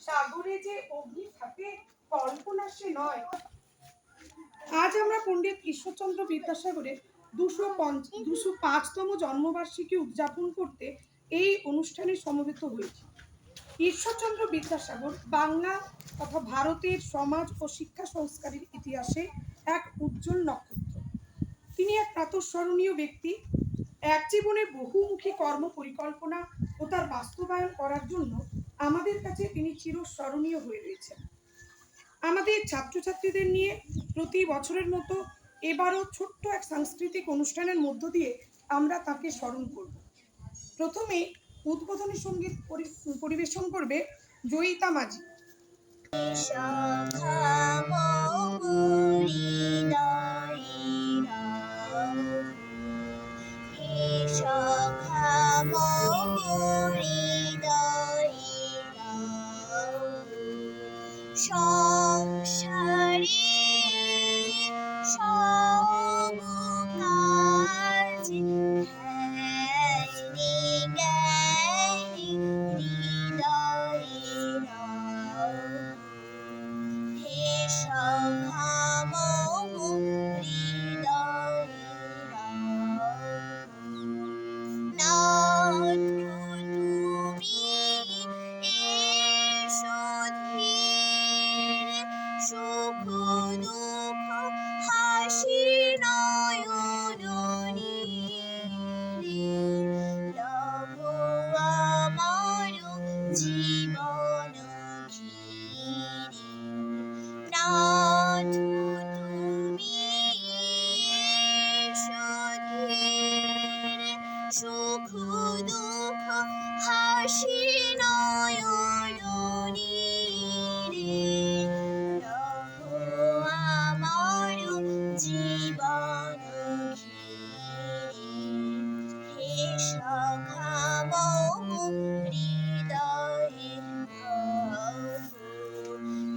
সাগরে যে অগ্নি থাকে কল্পনা সে নয়। আজ আমরা পণ্ডিত ঈশ্বরচন্দ্র বিদ্যাসাগরের 205তম জন্মবার্ষিকী উদযাপন করতে এই অনুষ্ঠানে সমবেত হয়েছি। ঈশ্বরচন্দ্র বিদ্যাসাগর বাংলা তথা ভারতের সমাজ ও শিক্ষা সংস্কারের ইতিহাসে এক উজ্জ্বল নক্ষত্র। তিনি এক প্রাতঃস্মরণীয় ব্যক্তি। এক জীবনে বহুমুখী কর্ম পরিকল্পনা ও তার বাস্তবায়ন করার জন্য আমাদের কাছে তিনি চিরস্মরণীয় হয়ে রয়েছেন। আমাদের ছাত্রছাত্রীদের নিয়ে প্রতি বছরের মতো এবারও ছোট্ট এক সাংস্কৃতিক অনুষ্ঠানের মধ্য দিয়ে আমরা তাকে স্মরণ করব। প্রথমে উদ্বোধনী সঙ্গীত পরিবেশন করবে জয়িতা মাঝি। সংসারে সমকাজ ধ্যানে জ্ঞানী হৃদয়ে নাও। হে সখামম হৃদয়ে নাও। তুমি এসো ধীরে, সুখ দুঃখ হাসি নয়ন নীড়ে, লভ আমার জীবন ঘিরে। নাথ তুমি এসো ধীরে, সুখ দুঃখ হাসি নয়ন নীড়ে, লভ আমার জীবন ঘিরে। হে সখামম হৃদয়ে নাও।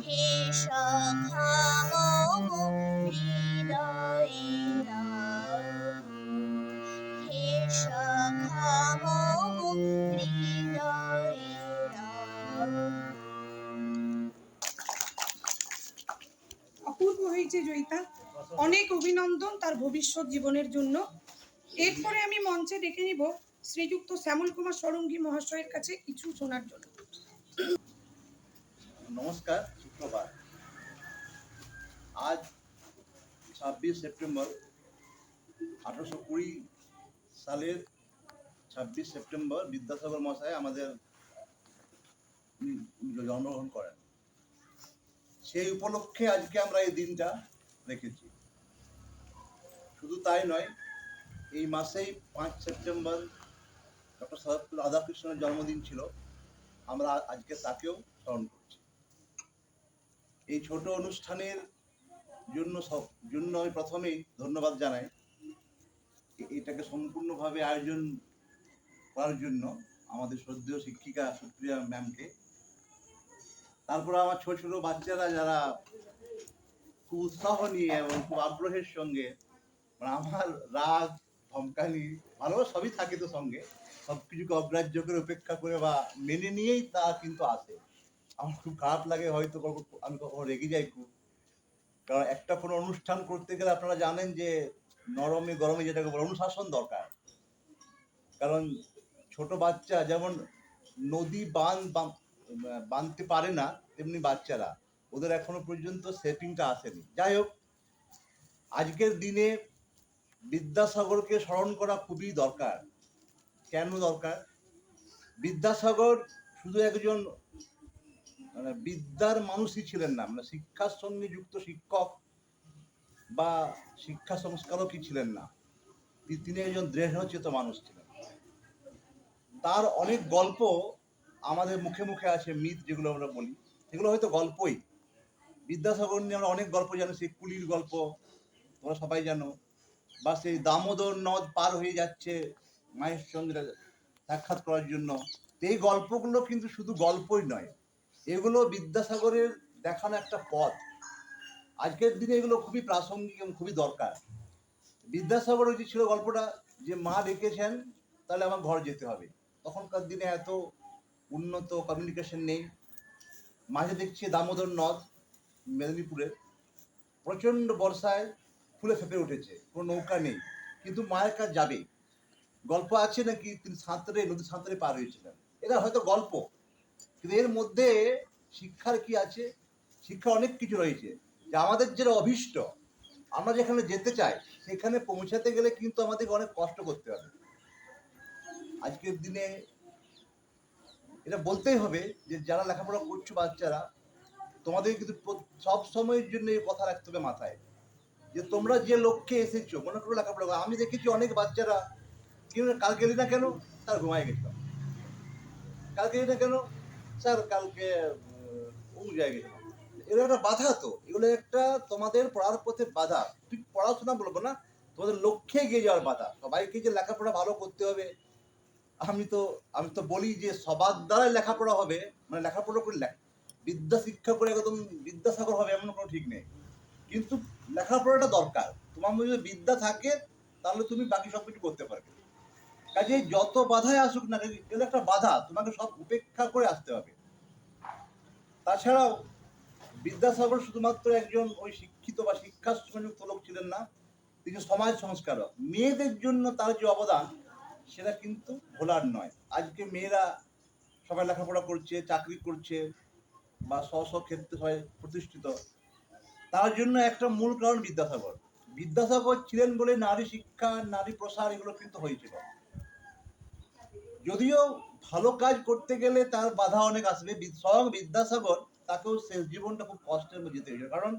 হে সখামম হৃদয়ে নাও। হে সখামম হৃদয়ে নাও। অপূর্ব হয়েছে জয়িতা, অনেক অভিনন্দন তার ভবিষ্যৎ জীবনের জন্য। এরপরে আমি মঞ্চে ডেকে নিব শ্রীযুক্ত শ্যামল কুমার ষড়ঙ্গী মহাশয়ের কাছে কিছু শোনার জন্য। নমস্কার, সুপ্রভাত। আজ 26 সেপ্টেম্বর 1820 সালের 26 সেপ্টেম্বর বিদ্যাসাগর মহাশয় আমাদের জন্মগ্রহণ করেন। সেই উপলক্ষে আজকে আমরা এই দিনটা রেখেছি। শুধু তাই নয়, এই মাসেই 5 সেপ্টেম্বর ডক্টর সর্বপল্লী রাধাকৃষ্ণের জন্মদিন ছিল। আমরা আজকে তাকেও স্মরণ করছি। এই ছোট অনুষ্ঠানের জন্য আমি প্রথমেই ধন্যবাদ জানাই এটাকে সম্পূর্ণভাবে আয়োজন করার জন্য আমাদের শ্রদ্ধেয় শিক্ষিকা সুপ্রিয়া ম্যামকে। তারপরে আমার ছোট ছোট বাচ্চারা যারা খুব উৎসাহ নিয়ে এবং খুব আগ্রহের সঙ্গে, মানে আমার রাগ ধমকানি ভালোবাসা সবই থাকে তো সঙ্গে, সবকিছুকে অগ্রাহ্য করে উপেক্ষা করে বা মেনে নিয়েই তা কিন্তু আসে। আমার খুব খারাপ লাগে, হয়তো আমি কখনো রেগে যাই খুব। কারণ একটা কোনো অনুষ্ঠান করতে গেলে আপনারা জানেন যে নরমে গরমে যেটাকে বলে অনুশাসন দরকার। কারণ ছোট বাচ্চা যেমন নদী বাঁধতে পারে না, তেমনি বাচ্চারা, ওদের এখনো পর্যন্ত সেটিংটা আসেনি। যাই হোক, আজকের দিনে বিদ্যাসাগরকে স্মরণ করা খুবই দরকার। কেন দরকার? বিদ্যাসাগর শুধু একজন মানে বিদ্যার মানুষই ছিলেন না, মানে শিক্ষার সঙ্গে যুক্ত শিক্ষক বা শিক্ষা সংস্কারকই ছিলেন না, তিনি একজন দৃঢ়চিত মানুষ ছিলেন। তার অনেক গল্প আমাদের মুখে মুখে আছে, মিথ যেগুলো আমরা বলি, সেগুলো হয়তো গল্পই। বিদ্যাসাগর নিয়ে আমরা অনেক গল্প জানি, সেই কুলির গল্প তোমরা সবাই জানো, বা সেই দামোদর নদ পার হয়ে যাচ্ছে মায়ের সঙ্গে সাক্ষাৎ করার জন্য। এই গল্পগুলো কিন্তু শুধু গল্পই নয়, এগুলো বিদ্যাসাগরের দেখানো একটা পথ। আজকের দিনে এগুলো খুবই প্রাসঙ্গিক এবং খুবই দরকার। বিদ্যাসাগর যে ছিল গল্পটা, যে মা ডেকেছেন তাহলে আমার ঘর যেতে হবে। তখনকার দিনে এত উন্নত কমিউনিকেশন নেই, মাঝে দেখছি দামোদর নদ মেদিনীপুরের প্রচণ্ড বর্ষায় ফুলে ফেঁপে উঠেছে, কোনো নৌকা নেই, কিন্তু মায়ের কাছে যাবে। গল্প আছে নাকি তিনি নদী সাঁতরে পার হয়েছিলেন, এটা হয়তো গল্প, কিন্তু এর মধ্যে শিক্ষার কি আছে? শিক্ষা অনেক কিছু রয়েছে, যে আমাদের যেটা অভীষ্ট, আমরা যেখানে যেতে চাই সেখানে পৌঁছাতে গেলে কিন্তু আমাদেরকে অনেক কষ্ট করতে হবে। আজকের দিনে এটা বলতেই হবে যে যারা লেখাপড়া করছো বাচ্চারা, তোমাদের কিন্তু সব সময়ের জন্য এই কথা রাখতে হবে মাথায়, যে তোমরা যে লক্ষ্যে এসেছো, মনে করো লেখাপড়া করো। আমি দেখেছি অনেক বাচ্চারা, কাল গেলি না কেন? স্যার ঘুমায় গেছিলাম। কাল গেলি না কেন? স্যার কালকে অমুক জায়গায় গেছিলাম। এগুলো একটা বাধা, তো এগুলো একটা তোমাদের পড়ার পথে বাধা। ঠিক পড়াশোনা বলবো না, তোমাদের লক্ষ্যে এগিয়ে যাওয়ার বাধা। সবাইকে যে লেখাপড়া ভালো করতে হবে, আমি তো বলি যে সবার দ্বারাই লেখাপড়া হবে, মানে লেখাপড়া করে বিদ্যা শিক্ষা করে একদম বিদ্যাসাগর হবে এমন কোনো ঠিক নেই, কিন্তু লেখাপড়াটা দরকার। তোমার মধ্যে যদি বিদ্যা থাকে তাহলে তুমি বাকি সব কিছু করতে পারবে। কাজে যত বাধায় আসুক না, এগুলো একটা বাধা, তোমাকে সব উপেক্ষা করে আসতে হবে। তাছাড়াও বিদ্যাসাগর শুধুমাত্র একজন ওই শিক্ষিত বা শিক্ষা সংযুক্ত লোক ছিলেন না, তিনি সমাজ সংস্কারক। মেয়েদের জন্য তার যে অবদান সেটা কিন্তু ভোলার নয়। আজকে মেয়েরা সবাই লেখাপড়া করছে, চাকরি করছে, বা স্ব ক্ষেত্রে সবাই প্রতিষ্ঠিত, তার জন্য একটা মূল কারণ বিদ্যাসাগর। বিদ্যাসাগর ছিলেন বলে নারী শিক্ষা, নারী প্রসার এগুলো কিন্তু হয়েছিল। যদিও ভালো কাজ করতে গেলে তার বাধা অনেক আসবে, স্বয়ং বিদ্যাসাগর তাকেও শেষ জীবনটা খুব কষ্টের মধ্যে যেতে হয়েছিল, কারণ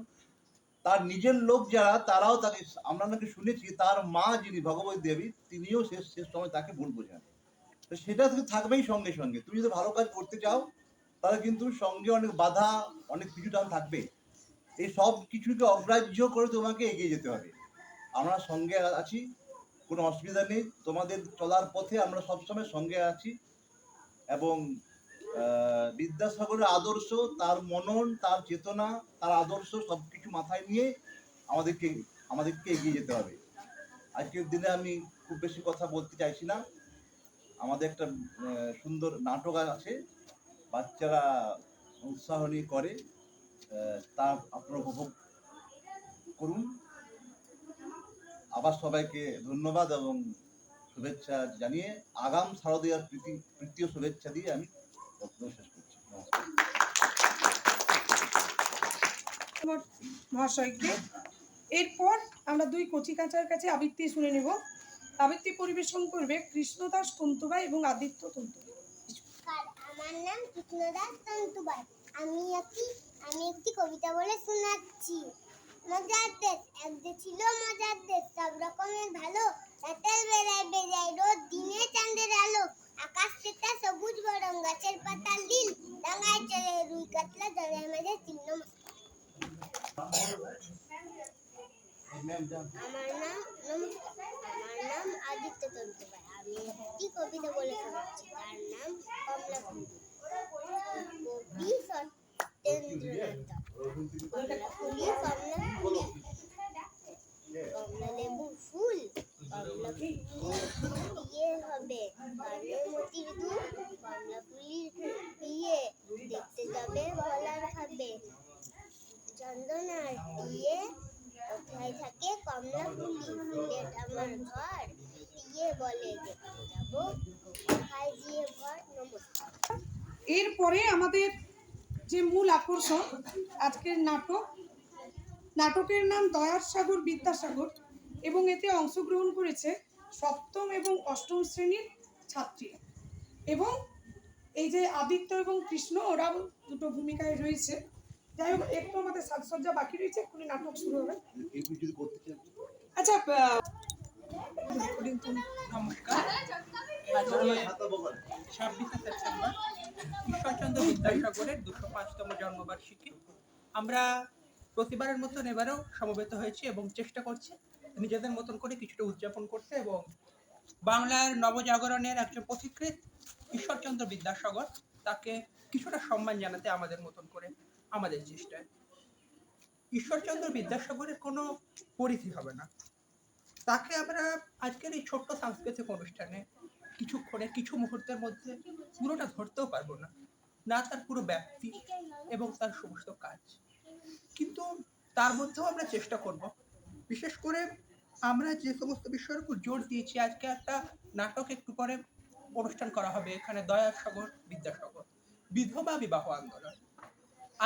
তার নিজের লোক যারা তারাও তাকে, আমরা নাকি শুনেছি তার মা যিনি ভগবতী দেবী, তিনিও শেষ সময় তাকে ভুল বোঝান। তো সেটা কিন্তু থাকবেই সঙ্গে সঙ্গে। তুমি যদি ভালো কাজ করতে চাও তাহলে কিন্তু সঙ্গে অনেক বাধা, অনেক কিছু টান থাকবে। এই সব কিছুকে অগ্রাহ্য করে তোমাকে এগিয়ে যেতে হবে। আমরা সঙ্গে আছি, কোনো অসুবিধা নেই, তোমাদের চলার পথে আমরা সবসময় সঙ্গে আছি। এবং বিদ্যাসাগরের আদর্শ, তার মনন, তার চেতনা, তার আদর্শ সবকিছু মাথায় নিয়ে আমাদেরকে এগিয়ে যেতে হবে। আজকের দিনে আমি খুব বেশি কথা বলতে চাইছি না। আমাদের একটা সুন্দর নাটক আছে, বাচ্চারা উৎসাহ নিয়ে করে, তা আপনারা উপভোগ করুন। আবার সবাইকে ধন্যবাদ এবং শুভেচ্ছা জানিয়ে আগাম শারদীয়ার প্রীতি ও শুভেচ্ছা দিয়ে আমি বক্তব্য শেষ করছি। নমস্কার মহাশয়কে। এরপর আমরা দুই কচিকাচার কাছে আবৃত্তি শুনে নেব। আবৃত্তি পরিবেশন করবে কৃষ্ণদাস তন্তুবাই এবং আদিত্য তন্তুবাই। আমার নাম কৃষ্ণদাস তন্তুবাই। আমি একটি কবিতা বলে শোনাচ্ছি। মজার দেশ, এক দেশ ছিল মজার দেশ, সব রকমের ভালো, রাতের বেলায় বেজায় রোদ, দিনে চাঁদের আলো, আকাশ তেতা সবুজ বরং, গাছের পাতার নীল, ডাঙায় চড়ে রুই কাতলা, জলের মাঝে চিহ্ন। আমার নাম আদিত্য তন্তুবাই। আমি একটি কবিতা বলে শোনাচ্ছি, তার নাম কমলা ফুল। কবি সত্যেন্দ্রনাথ। কমলা ফুলি, কমলা লেবু ফুল, কমলা ফুলিয়ে হবে কানে মতির দুল, কমলা ফুলির বিয়ে দেখতে যাবে বলার খাবে, চন্দনার বিয়ে কোথায় থাকে কমলা ফুলি, সিলেট আমার ঘর, দিয়ে বলে দেখতে যাবো কোথায় গিয়ে ভর। নমস্কার। এরপরে আমাদের যে মূল আকর্ষণ আজকের নাটকের নাম দয়ার সাগর বিদ্যাসাগর, এবং এতে অংশগ্রহণ করেছে সপ্তম এবং অষ্টম শ্রেণীর ছাত্রীরা। এবং এই যে আদিত্য এবং কৃষ্ণ, ওরাও দুটো ভূমিকায় রয়েছে। যাই হোক, একটু আমাদের সাজসজ্জা বাকি রয়েছে, এক্ষুনি নাটক শুরু হবে। আচ্ছা, নমস্কার। আজকে 26শে সেপ্টেম্বর ঈশ্বরচন্দ্র বিদ্যাসাগরের 205তম জন্মবার্ষিকী। আমরা প্রতিবারের মতন এবারেও সমবেত হয়েছি এবং চেষ্টা করছি নিজেদের মতন করে কিছুটা উদযাপন করতে, এবং বাংলার নবজাগরণের একজন পথিকৃৎ ঈশ্বরচন্দ্র বিদ্যাসাগর, তাকে কিছুটা সম্মান জানাতে আমাদের মতন করে আমাদের চেষ্টায়। ঈশ্বরচন্দ্র বিদ্যাসাগরের কোনো পরিধি হবে না, তাকে আমরা আজকের এই ছোট্ট সাংস্কৃতিক অনুষ্ঠানে কিছু মুহূর্তের মধ্যে পুরোটা ধরতেও পারবো না। না তার পুরো ব্যাপ্তি, এবং তার সমস্ত কাজ। কিন্তু তার মধ্যেও আমরা চেষ্টা করব, বিশেষ করে আমরা যে সমস্ত বিষয়ের উপর জোর দিয়েছি, আজকে একটা নাটক একটু পরে অনুষ্ঠান করা হবে এখানে, দয়াসাগর বিদ্যাসাগর, বিধবা বিবাহ আন্দোলন।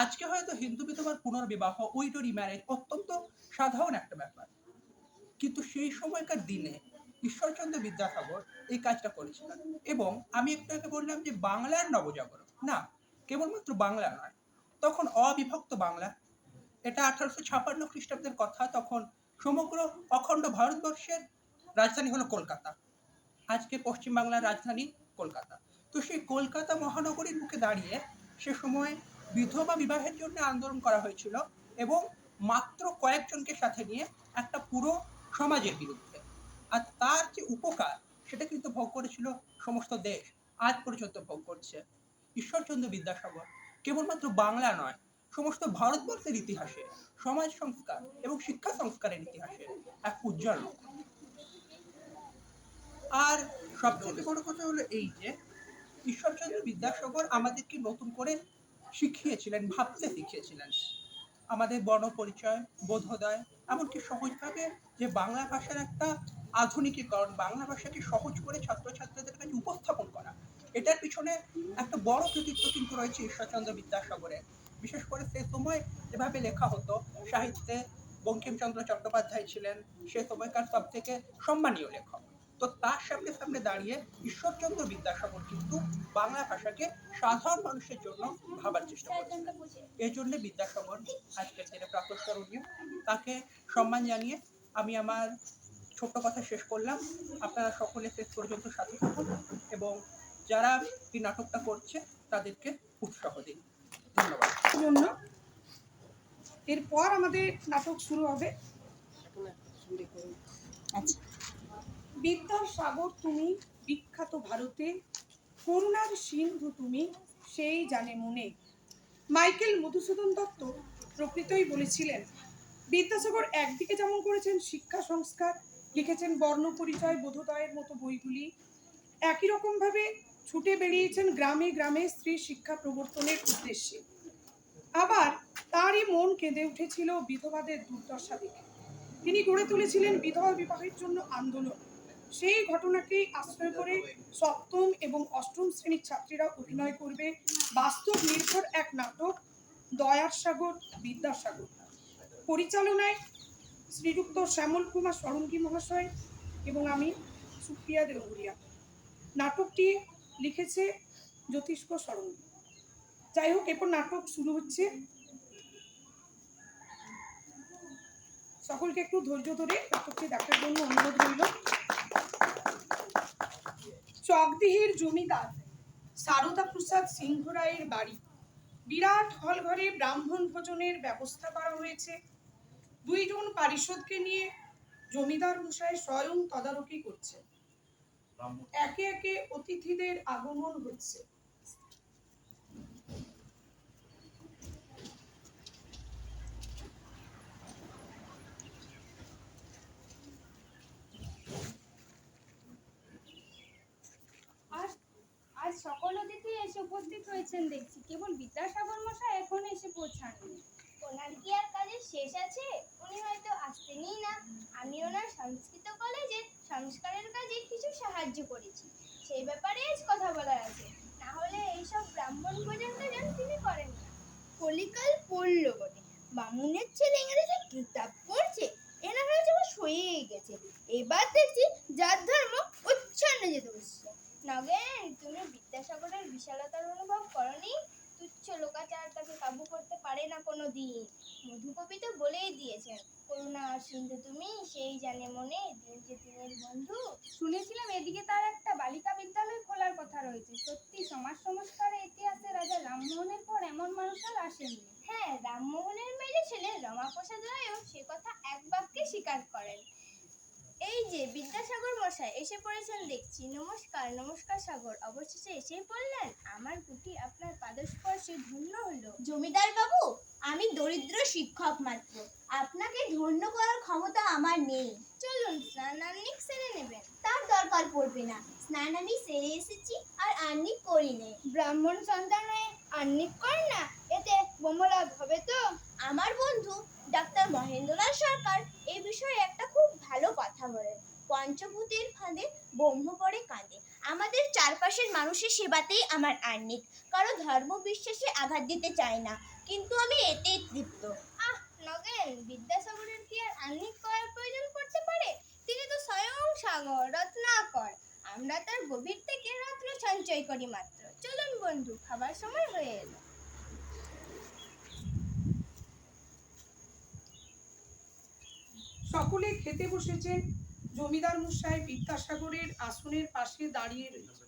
আজকে হয়তো হিন্দু বিধবার পুনর্বিবাহ, উইডো রিম্যারেজ অত্যন্ত সাধারণ একটা ব্যাপার, কিন্তু সেই সময়কার দিনে ঈশ্বরচন্দ্র বিদ্যাসাগর এই কাজটা করেছিলেন। এবং আমি একটু আগে বললাম যে বাংলার নবজাগরণ, না কেবলমাত্র বাংলা নয়, তখন অবিভক্ত বাংলা, এটা 1856 খ্রিস্টাব্দের কথা। তখন সমগ্র অখণ্ড ভারতবর্ষের রাজধানী হলো কলকাতা, আজকে পশ্চিম বাংলার রাজধানী কলকাতা। তো সেই কলকাতা মহানগরীর মুখে দাঁড়িয়ে সে সময় বিধবা বিবাহের জন্য আন্দোলন করা হয়েছিল, এবং মাত্র কয়েকজনকে সাথে নিয়ে একটা পুরো সমাজের বিরুদ্ধে। আর তার যে উপকার সেটা কিন্তু ভোগ করেছিল সমস্ত দেশ, আজ পর্যন্ত ভোগ করছে। ঈশ্বরচন্দ্র বিদ্যাসাগর কেবলমাত্র বাংলা নয়, সমস্ত ভারতবর্ষের ইতিহাসে সমাজ সংস্কার এবং শিক্ষা সংস্কারের ইতিহাসে এক উজ্জ্বল লক্ষণ। আর সবচেয়ে বড় কথা হলো এই যে ঈশ্বরচন্দ্র বিদ্যাসাগর আমাদেরকে নতুন করে শিখিয়েছিলেন, ভাবতে শিখিয়েছিলেন, আমাদের বর্ণ পরিচয়, বোধোদয়, এমনকি সহজভাবে যে বাংলা ভাষার একটা আধুনিকীকরণ, বাংলা ভাষাকে সহজ করে ছাত্রছাত্রীদের কাছে উপস্থাপন করা, এটার পিছনে একটা বড় কৃতিত্ব কিন্তু রয়েছে ঈশ্বরচন্দ্র বিদ্যাসাগরের। বিশেষ করে সে সময় যেভাবে লেখা হতো সাহিত্যে, বঙ্কিমচন্দ্র চট্টোপাধ্যায় ছিলেন সে সময়কার সব থেকে সম্মানীয় লেখক। তো তার সামনে সামনে দাঁড়িয়ে ঈশ্বরচন্দ্র বিদ্যাসাগর কিন্তু বাংলা ভাষাকে সাধারণ মানুষের জন্য ভাবার চেষ্টা করেছিলেন। এই জন্য বিদ্যাসাগর আজকের দিনে প্রাতঃস্মরণীয়। তাকে সম্মান জানিয়ে আমি আমার ছোট্ট কথা শেষ করলাম। আপনারা সকলে শেষ পর্যন্ত সাথে থাকুন এবং যারা এই নাটকটা করছে তাদেরকে উৎসাহ দিন। ধন্যবাদ। জন্য এরপর আমাদের নাটক শুরু হবে। আচ্ছা, বিদ্যাসাগর তুমি বিখ্যাত ভারতে, করুণার সিন্ধু তুমি সেই জানে মনে। মাইকেল মধুসূদন দত্ত প্রকৃতই বলেছিলেন, বিদ্যাসাগর একদিকে যেমন করেছেন শিক্ষা সংস্কার, লিখেছেন বর্ণ পরিচয়, বোধোদয়ের মতো বইগুলি, একই রকমভাবে ছুটে বেরিয়েছেন গ্রামে গ্রামে স্ত্রী শিক্ষা প্রবর্তনের উদ্দেশ্যে। আবার তারই মন কেঁদে উঠেছিল বিধবাদের দুর্দশা দেখে। তিনি গড়ে তুলেছিলেন বিধবা বিবাহের জন্য আন্দোলন। সেই ঘটনাকেই আশ্রয় করে সপ্তম এবং অষ্টম শ্রেণীর ছাত্রীরা অভিনয় করবে বাস্তব নির্ভর এক নাটক দয়াসাগর বিদ্যাসাগর। পরিচালনায় শ্রীযুক্ত শ্যামল কুমার ষড়ঙ্গী মহাশয় এবং আমি সুপ্রিয়া দেওঘরিয়া। নাটকটি লিখেছে জ্যোতিষ্ক ষড়ঙ্গী। যাই হোক, এরপর নাটক শুরু হচ্ছে। সকলকে একটু ধৈর্য ধরে নাটকটি দেখার জন্য অনুরোধ রইল। চকদিহির জমিদার সারদা প্রসাদ সিংহ রায়ের বাড়ি, বিরাট হল ঘরে ব্রাহ্মণ ভোজনের ব্যবস্থা করা হয়েছে। 2 জন পারিষদকে নিয়ে জমিদার মশাই স্বয়ং তদারকি করছে। একে একে অতিথিদের আগমন হচ্ছে। আজ সকল অতিথি এসে উপস্থিত হয়েছেন দেখছি, কেবল বিদ্যাসাগর মশাই এখন এসে পৌঁছাননি। ওনার কি আর কাজের শেষ আছে? উনি হয়তো আসতেনই না। আমি ওনার সংস্কৃত কলেজের সংস্কারের কাজে কিছু সাহায্য করেছি, সেই ব্যাপারে আজ কথা বলার আছে। না হলে এইসব ব্রাহ্মণ ভোজন টোজন তিনি করেন না। কলিকাল পড়ল বটে, বামুনের ছেলে ইংরেজি কিতাব পড়ছে, এনা হয়েছে সয়েই গেছে। এবার দেখছি যার ধর্ম উচ্ছন্নে যেতে বসছে। নগেন, তুমি বিদ্যাসাগরের বিশালতার অনুভব করনি? তুচ্ছ লোকাচার তাকে কাবু করতে পারে না কোনো দিন। মধুকবি তো বলেই দিয়েছেন, করুণা সিন্ধু তুমি সেই জানে মনে, দিন যে দিনের বন্ধু। শুনেছিলাম এদিকে তার একটা বালিকা বিদ্যালয় খোলার কথা রয়েছে। সত্যি সমাজ সংস্কারের ইতিহাসে রাজা রামমোহনের পর এমন মানুষ আর আসেননি। হ্যাঁ, রামমোহনের মেয়ে ছেলে রমাপ্রসাদ রায়ও সে কথা এক বাক্যে স্বীকার করেন। এই যে বিদ্যাসাগর মশাই এসে পড়েছেন দেখছি। নমস্কার। নমস্কার সাগর, অবশেষে এসেই পড়লেন। আমার কুটি আপনার পাদস্পর্শে ধন্য হলো। জমিদার বাবু, আমি দরিদ্র শিক্ষক মাত্র, আপনাকে ধন্য করার ক্ষমতা আমার নেই। চলুন, স্নানান্নিক সেরে নেবেন। তার দরকার পড়বে না, স্নান আমি সেরে এসেছি আর আহ্নিক করি নেই। ব্রাহ্মণ সন্তান হয়ে আহ্নিক করেন না, এতে কর্মলাভ হবে তো? আমার বন্ধু ডাক্তার মহেন্দ্রনাথ সরকার এই বিষয়ে একটা খুব ভালো কথা বলেন। পঞ্চভূতের ফাঁদে ব্রহ্ম পড়ে কাঁদে। আমাদের চারপাশের মানুষের সেবাতেই আমার আহ্নিক। কারো ধর্ম বিশ্বাসে আঘাত দিতে চাই না, কিন্তু আমি এতেই তৃপ্ত। আহ নগেন, বিদ্যাসাগরের কি আর আহ্নিক করার প্রয়োজন পড়তে পারে? তিনি তো স্বয়ং সাগর, রত্নাকর। আমরা তার গভীর থেকে রত্ন সঞ্চয় করি মাত্র। চলুন বন্ধু, খাবার সময় হয়ে এলো। সকলে খেতে বসেছেন। জমিদার মশাই বিদ্যাসাগরের আসনের পাশে দাঁড়িয়ে রয়েছে।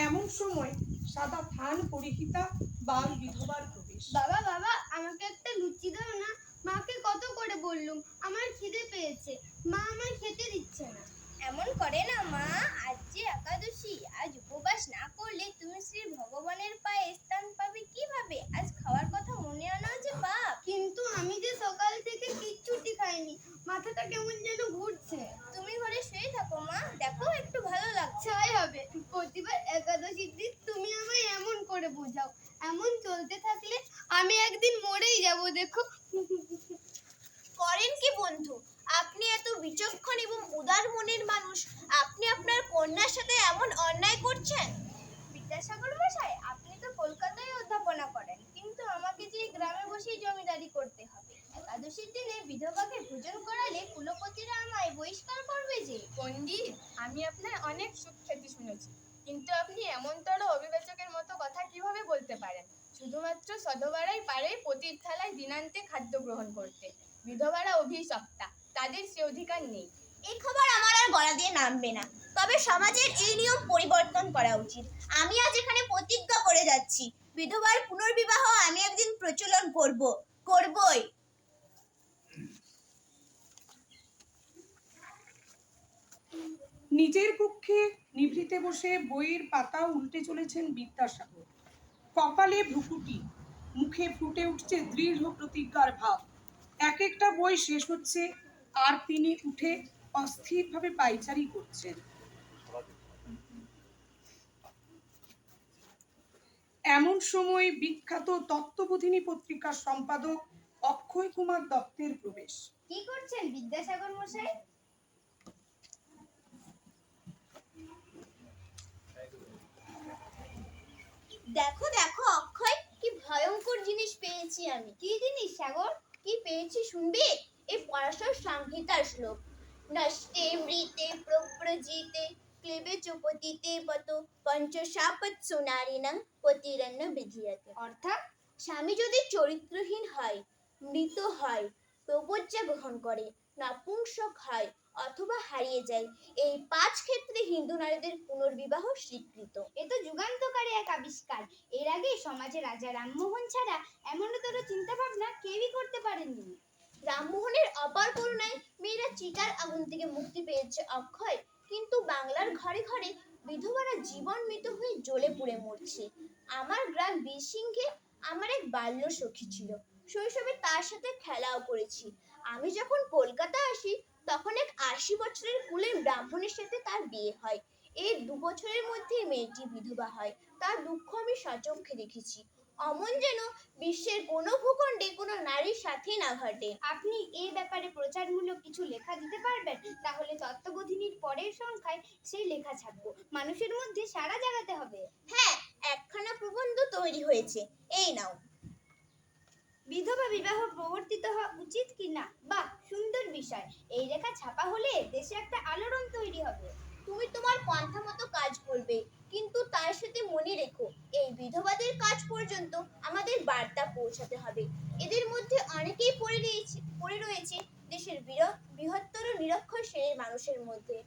এমন সময় সাদা থান পরিহিতা বাল বিধবার প্রবেশ। বাবা বাবা, আমাকে একটা লুচি দাও না। মাকে কত করে বললুম আমার খিদে পেয়েছে, মা আমায় খেতে দিচ্ছে না। এমন করে না মা, আজ যে একাদশী, আজ উপবাস না করলে তুমি শ্রী ভগবানের পায়ে স্থান পাবে কিভাবে? আজ খাওয়ার কথা মনে আনা যে পাপ। কিন্তু আমি যে সকাল থেকে কিচ্ছুটি খাইনি, মাথাটা কেমন যেন ঘুরছে। তুমি ঘরে শুয়ে থাকো মা, দেখো একটু ভালো লাগছে। তাই হবে, প্রতিবার একাদশীর দিন তুমি আমায় এমন করে বোঝাও। এমন চলতে থাকলে আমি একদিন মরেই যাব দেখো। করেন কি বন্ধু? আপনি এত বিচক্ষণ এবং উদার মনের মানুষ, আপনি আপনার কন্যার সাথে এমন অন্যায় করছেন? বিদ্যাসাগর মশাই, আপনি তো কলকাতায় অধ্যাপনা করেন, কিন্তু আমাকে যে গ্রামে বসেই জমিদারি করতে হবে। একাদশীর দিনে বিধবাকে ভোজন করালে কুলপতিরা আমায় বহিষ্কার করবে যে। পণ্ডিত, আমি আপনার অনেক সুখ্যাতি শুনেছি, কিন্তু আপনি এমনতর অবিবেচকের মতো কথা কিভাবে বলতে পারেন? শুধুমাত্র সধবারাই পারে পতির থালায় দিনান্তে খাদ্য গ্রহণ করতে। বিধবারা অভিশপ্তা, তাদের সে অধিকার নেই। এই খবর আমার আর গলা দিয়ে নামবে না। তবে সমাজের এই নিয়ম পরিবর্তন করা উচিত। আমি আজ এখানে প্রতিজ্ঞা করে যাচ্ছি, বিধবার পুনর্বিবাহ আমি একদিন প্রচলন করবই। নিজের কক্ষে নিভৃতে বসে বইয়ের পাতা উল্টে চলেছেন বিদ্যাসাগর। কপালে ভ্রুকুটি, মুখে ফুটে উঠছে দৃঢ় প্রতিজ্ঞার ভাব। এক একটা বই শেষ হচ্ছে, আর তিনি উঠে অস্থিরভাবে পায়চারি করছেন। এমন সময় বিখ্যাত তত্ত্ববোধিনী পত্রিকার সম্পাদক অক্ষয় কুমার দত্তের প্রবেশ। কি করছেন বিদ্যাসাগর মশাই? দেখো দেখো অক্ষয়, কি ভয়ঙ্কর জিনিস পেয়েছি আমি। কি জিনিস সাগর? কি পেয়েছি শুনবে? এই পরাশর সংহিতার শ্লোক। নষ্টে মৃতে প্রব্রজিতে ক্লেবে চোপতিতে বত পঞ্চশাপত সুনারিণং পতিরন্ন বিধিয়তে। অর্থাৎ স্বামী যদি চরিত্রহীন হয়, মৃত হয়, প্রবজ্জা গ্রহণ করে, নপুংসক হয় অথবা হারিয়ে যায়, এই 5 ক্ষেত্রে হিন্দু নারীদের পুনর্বিবাহ স্বীকৃত। এ তো যুগান্তকারী এক আবিষ্কার। এর আগে সমাজে রাজা রামমোহন ছাড়া এমনতর চিন্তা ভাবনা কেউই করতে পারেননি। রামমোহনের অপার করুণায় মেয়েরা চিতার আগুন থেকে মুক্তি পেয়েছে অক্ষয়, কিন্তু বাংলার ঘরে ঘরে বিধবারা জীবন মৃত হয়ে জ্বলে পুড়ে মরছে। আমার গ্রাম বীরসিংহে আমার এক বাল্য সখী ছিল। শৈশবে তার সাথে খেলাও করেছি। আমি যখন কলকাতা আসি, তখন এক 80 বছরের কুলের ব্রাহ্মণের সাথে তার বিয়ে হয়। এই 2 বছরের মধ্যে মেয়েটি বিধবা হয়। তার দুঃখ আমি সচক্ষে দেখেছি। অমন যেন বিশ্বের কোনো ভূখণ্ডে কোনো নারীর সাথেই না ঘটে। আপনি এই ব্যাপারে প্রচারমূলক কিছু লেখা দিতে পারবেন? তাহলে তত্ত্ববোধিনীর পরের সংখ্যায় সেই লেখা ছাপবো। মানুষের মধ্যে সাড়া জাগাতে হবে। হ্যাঁ, একখানা প্রবন্ধ তৈরি হয়েছে, এই নাও। বিধবা বিবাহ প্রবর্তিত হওয়া উচিত কি না? বাহ, সুন্দর বিষয়। এই লেখা ছাপা হলে দেশে একটা আলোড়ন তৈরি হবে। তুমি তোমার পন্থা মতো কাজ করবে, কিন্তু তার সাথে মনে রেখো, এই বিধবাদের কাজ পর্যন্ত আমাদের বার্তা পৌঁছাতে হবে। এদের মধ্যে অনেকেই পড়ে রয়েছে দেশের বৃহত্তর নিরক্ষর শ্রেণীর মানুষের মধ্যে।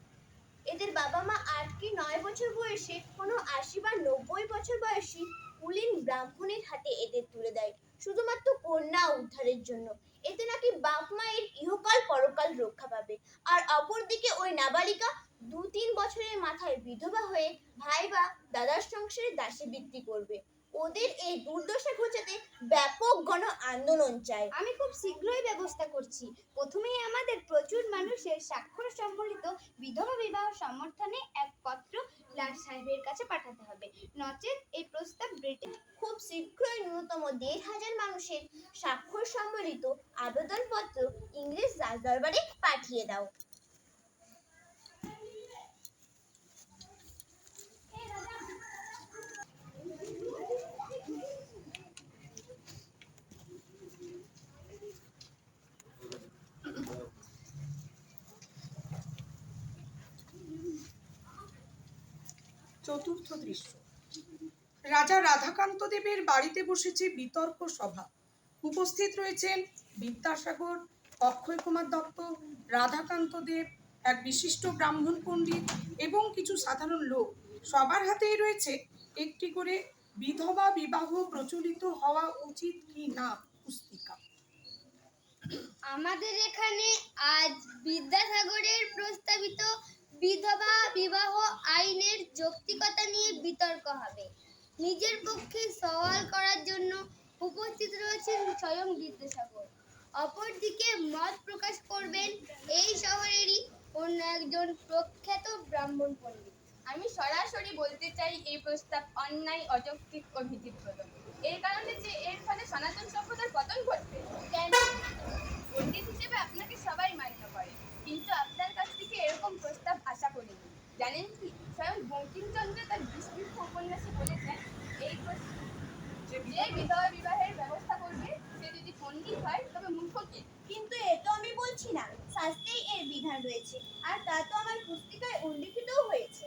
এদের বাবা মা 8 কি 9 বছর বয়সে কোনো 80 বা 90 বছর বয়সী কুলীন ব্রাহ্মণের হাতে এদের তুলে দেয়, শুধুমাত্র কন্যা উদ্ধারের জন্য। এতে নাকি বাপ মায়ের ইহকাল পরকাল রক্ষা পাবে। আর অপরদিকে ওই নাবালিকা 2-3 বছরের মাথায় বিধবা হয়ে ভাই বা দাদার সংসারে দাসী বৃত্তি করবে। ওদের এই দুর্দশা ঘোচাতে ব্যাপক গণ আন্দোলন চাই। আমি খুব শীঘ্রই ব্যবস্থা করছি। প্রথমেই আমাদের প্রচুর মানুষের স্বাক্ষর সম্বলিত বিধবা বিবাহ সমর্থনে এক পত্র সাহেবের কাছে পাঠাতে হবে, নচেত এই প্রস্তাব ব্রিটিশ খুব শীঘ্রই ন্যূনতম ১,৫০০ মানুষের স্বাক্ষর সম্বলিত আবেদনপত্র ইংরেজ রাজদরবারে পাঠিয়ে দাও। চতুর্থ দৃশ্য, রাজা রাধাকান্ত দেবের বাড়িতে বসেছে বিতর্ক সভা। উপস্থিত রয়েছেন বিদ্যাসাগর, অক্ষয় কুমার দত্ত, রাধাকান্ত দেব, এক বিশিষ্ট ব্রাহ্মণ পণ্ডিত এবং কিছু সাধারণ লোক। সবার হাতেই রয়েছে একটি করে বিধবা বিবাহ প্রচলিত হওয়া উচিত কি না পুস্তিকা। আমাদের এখানে আজ বিদ্যাসাগরের প্রস্তাবিত বিধবা বিবাহ আইনের যৌক্তিকতা নিয়ে বিতর্ক হবে। নিজের পক্ষে সওয়াল করার জন্য উপস্থিত রয়েছেন স্বয়ং বিদ্যাসাগর। অপরদিকে মত প্রকাশ করবেন এই শহরেরই অন্য একজন প্রখ্যাত ব্রাহ্মণ পণ্ডিত। আমি সরাসরি বলতে চাই এই প্রস্তাব অন্যায়, অযৌক্তিক ও ভীতিপ্রদ। এর কারণে যে এর ফলে সনাতন সভ্যতার পতন ঘটবে। কেন? পণ্ডিত হিসেবে আপনাকে সবাই মান্য করে, কিন্তু আপনার কাছ থেকে এরকম প্রস্তাব আশা করিনি। জানেন কি, স্বয়ং বঙ্কিমচন্দ্র তার বিস্মৃত উপন্যাসে বলেছেন, এই যে বিধবা বিবাহের ব্যবস্থা করবে সে যদি পণ্ডিত হয় তবে মূর্খ কে? কিন্তু এ তো আমি বলছি না, শাস্ত্রেই এর বিধান রয়েছে, আর তা তো আমার পুস্তিকায় উল্লিখিতও হয়েছে।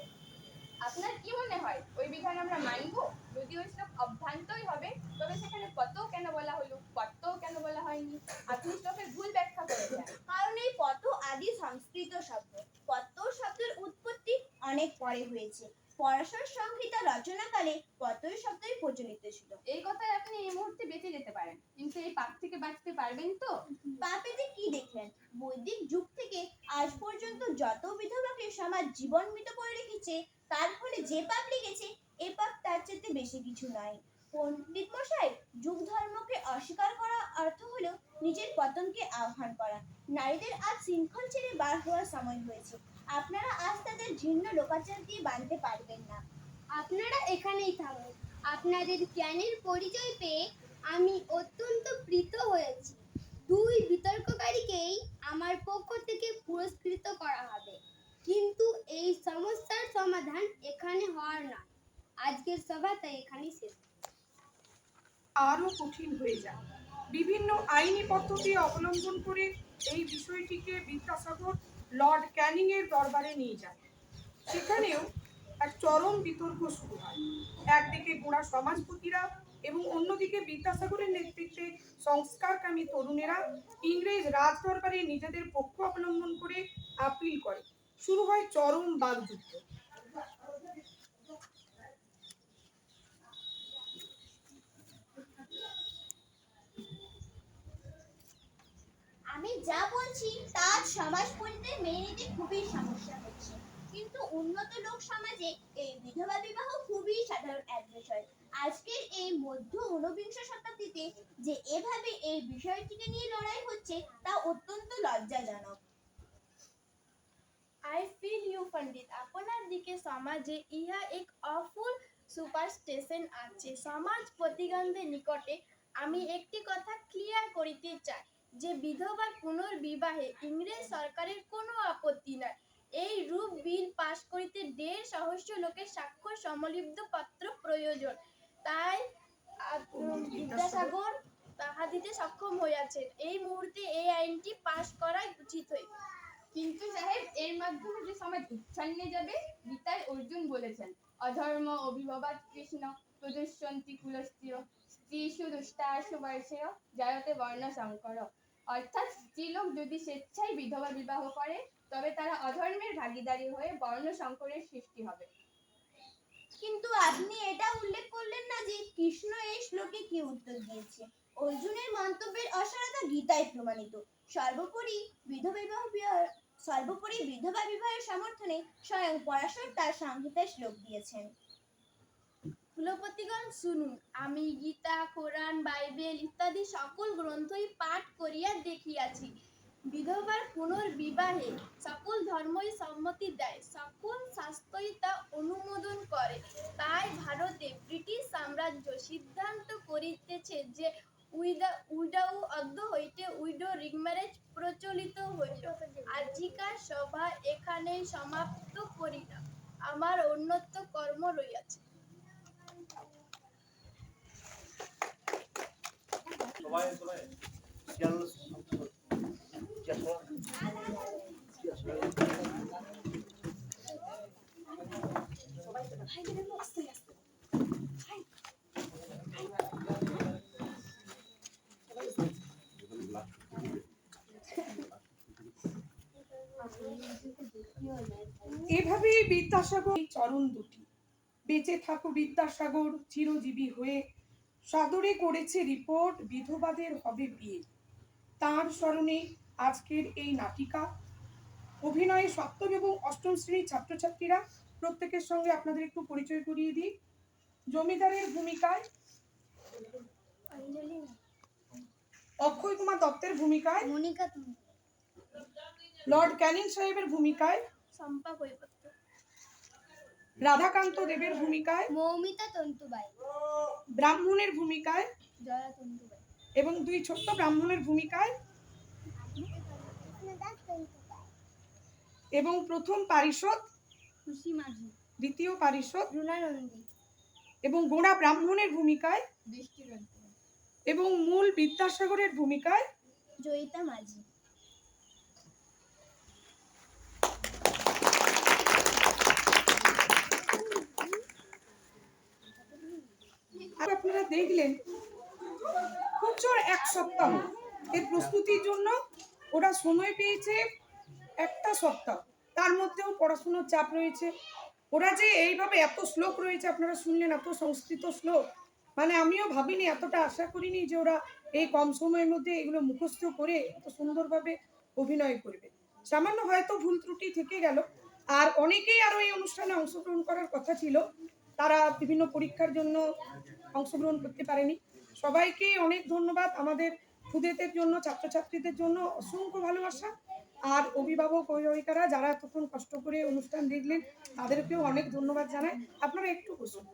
আপনার কি মনে হয় ওই বিধান আমরা মানব? যদি ওই শ্লোক অভ্রান্তই হবে তবে সেখানে কত কেন বলা হলো, কত কেন বলা হয়নি? আপনি শ্লোকের ভুল ব্যাখ্যা করেছেন। কারণ এই পত আদি সংস্কৃত শব্দ। পত শব্দের উৎপত্তি অনেক পরে হয়েছে। পরাশর সংহিতা রচনাকালে পতই শব্দই প্রচলিত ছিল। এই কথায় আপনি এই মুহূর্তে বেঁচে যেতে পারেন, কিন্তু এই পাপ থেকে বাঁচতে পারবেন তো? পাপেতে কি দেখলেন? বৈদিক যুগ থেকে আজ পর্যন্ত যত বিধবাকে সমাজ জীবনমৃত করে রেখেছে, তার ফলে যে পাপ লেগেছে, এ পাপ তার চেয়ে বেশি কিছু নয়। পণ্ডিত মশাই, যুগ ধর্মকে অস্বীকার করা অর্থ হলো নিজের পতনকে আহ্বান করা। নারীদের আজ শৃঙ্খল ছেড়ে বার হওয়ার সময় হয়েছে। আপনারা আজ তাদের ঘৃণ্য লোকাচার দিয়ে বাঁধতে পারবেন না। আপনারা এখানেই থাকুন। আপনাদের জ্ঞানের পরিচয় পেয়ে আমি অত্যন্ত প্রীত হয়েছি। দুই বিতর্ককারীকেই আমার পক্ষ থেকে পুরস্কৃত করা হবে, কিন্তু এই সমস্যার সমাধান এখানে হওয়ার নয়। আজকের সভা তাই এখানেই শেষ। আরো কঠিন হয়ে যায়। বিভিন্ন আইনি পদ্ধতি অবলম্বন করে এই বিষয়টিকে বিদ্যাসাগর লর্ড ক্যানিং এর দরবারে নিয়ে যায়। সেখানেও এক চরম বিতর্ক শুরু হয়। একদিকে গোঁড়া সমাজপতিরা এবং অন্যদিকে বিদ্যাসাগরের নেতৃত্বে সংস্কারকামী তরুণেরা ইংরেজ রাজদরবারে নিজেদের পক্ষ অবলম্বন করে আপিল করে। শুরু হয় চরম বাগযুদ্ধ। আমি যা বলছি তা সমাজপতিদের মেনে নিতে খুবই সমস্যা হচ্ছে, কিন্তু উন্নত লোক সমাজে এই বিধবা বিবাহ খুবই সাধারণ এক বিষয়। আজকের এই মধ্য ঊনবিংশ শতাব্দীতে যে এভাবে এই বিষয়টিকে নিয়ে লড়াই হচ্ছে, তা অত্যন্ত লজ্জাজনক। আই ফিল ইউ পণ্ডিত, আপনার দিকে সমাজে ইহা এক অফুল সুপারস্টিশন আছে। সমাজ প্রতিগণদের নিকটে আমি একটি কথা ক্লিয়ার করিতে চাই যে বিধবার পুনর্বিবাহে ইংরেজ সরকারের কোনো আপত্তি নাই। এই রূপ বিল পাশ করিতে 1.5 সহস্র লোকের স্বাক্ষর সম্বলিত পত্র প্রয়োজন। তাই বিদ্যাসাগর তাহা দিতে সক্ষম হইয়াছেন। এই মুহূর্তে এই আইনটি পাশ করা উচিত হইবে। কিন্তু সাহেব, এর মাধ্যমে যে সমাজ উচ্ছন্নে যাবে। গীতায় অর্জুন বলেছেন, অধর্ম অভিভবাৎ কৃষ্ণ প্রদর্শন্তি কুলস্ত্রিয় স্ত্রীষু দুষ্টাসু বর্ষেয় জায়তে বর্ণ সংকর। অর্থাৎ স্ত্রীলোক যদি স্বেচ্ছায় বিধবা বিবাহ করে তবে তারা অধর্মের ভাগীদারি হয়ে বর্ণ সংকরের সৃষ্টি হবে। কিন্তু আপনি এটা উল্লেখ করলেন না যে কৃষ্ণ এই শ্লোকে কি উত্তর দিয়েছে। অর্জুনের মন্তব্যের অসারতা গীতায় প্রমাণিত। সর্বোপরি বিধবা বিবাহের সমর্থনে স্বয়ং পরাশর তার সংহিতায় শ্লোক দিয়েছেন। কুলপতিগণ শুনুন, আমি গীতা, কোরআন, বাইবেল ইত্যাদি সকল গ্রন্থই পাঠ করিয়া দেখিয়াছি। বিধবার পুনর্বিবাহে সকল ধর্মই সম্মতি দেয়, সকল শাস্ত্রই তা অনুমোদন করে। রাজ্য সিদ্ধান্ত করিতেছে যে উইডাউ অদ্য হইতে উইডো রিং ম্যারেজ প্রচলিত হইল। আজিকার সভা এখানেই সমাপ্ত করিলাম, আমার অন্যত্র কর্ম রইয়াছে। সবাই সবাই চেয়ার এভাবেই বিদ্যাসাগর চরণ দুটি, বেঁচে থাকো বিদ্যাসাগর চিরজীবী হয়ে, সদরে করেছে রিপোর্ট বিধবাদের হবে বিয়ে। তার স্মরণে আজকের এই নাটিকা। অভিনয়ে সপ্তম এবং অষ্টম শ্রেণীর ছাত্রছাত্রীরা, প্রত্যেকের সঙ্গে আপনাদের একটু পরিচয় করিয়ে দিই। জমিদারের ভূমিকায় অক্ষয় কুমার দত্তের ভূমিকায়, মনিকা লর্ড ক্যানিং সাহেবের ভূমিকায়, সম্পা কৈপত্য, রাধাকান্ত দেবের ভূমিকায়, মৌমিতা তন্তুবাই, ব্রাহ্মণের ভূমিকায় জয়া তন্তুবাই, এবং দুই ছোট্ট ব্রাহ্মণের ভূমিকায়, কৃষ্ণদাস তন্তু পাই, এবং প্রথম পারিষদ, খুশি মাঝি, দ্বিতীয় পারিষদ রুনা নন্দী, এবং গোড়া ব্রাহ্মণের ভূমিকায়, দৃষ্টিরন্ত, এবং মূল বিদ্যাসাগরের ভূমিকায় জয়িতা মাঝি। আর আপনারা দেখলেন খুব জোর 1 সপ্তাহ এর প্রস্তুতির জন্য ওরা সময় পেয়েছে, 1টা সপ্তাহ। তার মধ্যেও পড়াশোনার চাপ রয়েছে। ওরা যে এইভাবে এত শ্লোক রয়েছে আপনারা শুনলেন, এত সংস্কৃত শ্লোক, মানে আমিও ভাবিনি, এতটা আশা করিনি যে ওরা এই কম সময়ের মধ্যে এগুলো মুখস্থ করে এত সুন্দরভাবে অভিনয় করবে। সামান্য হয়তো ভুল ত্রুটি থেকে গেল। আর অনেকেই আরো এই অনুষ্ঠানে অংশগ্রহণ করার কথা ছিল, তারা বিভিন্ন পরীক্ষার জন্য অংশগ্রহণ করতে পারেনি। সবাইকে অনেক ধন্যবাদ। আমাদের খুদেদের জন্য, ছাত্রছাত্রীদের জন্য অসংখ্য ভালোবাসা। আর অভিভাবক অভিভাবিকারা যারা এতক্ষণ কষ্ট করে অনুষ্ঠান দেখলেন, তাদেরকেও অনেক ধন্যবাদ জানাই। আপনারা একটু বসুন।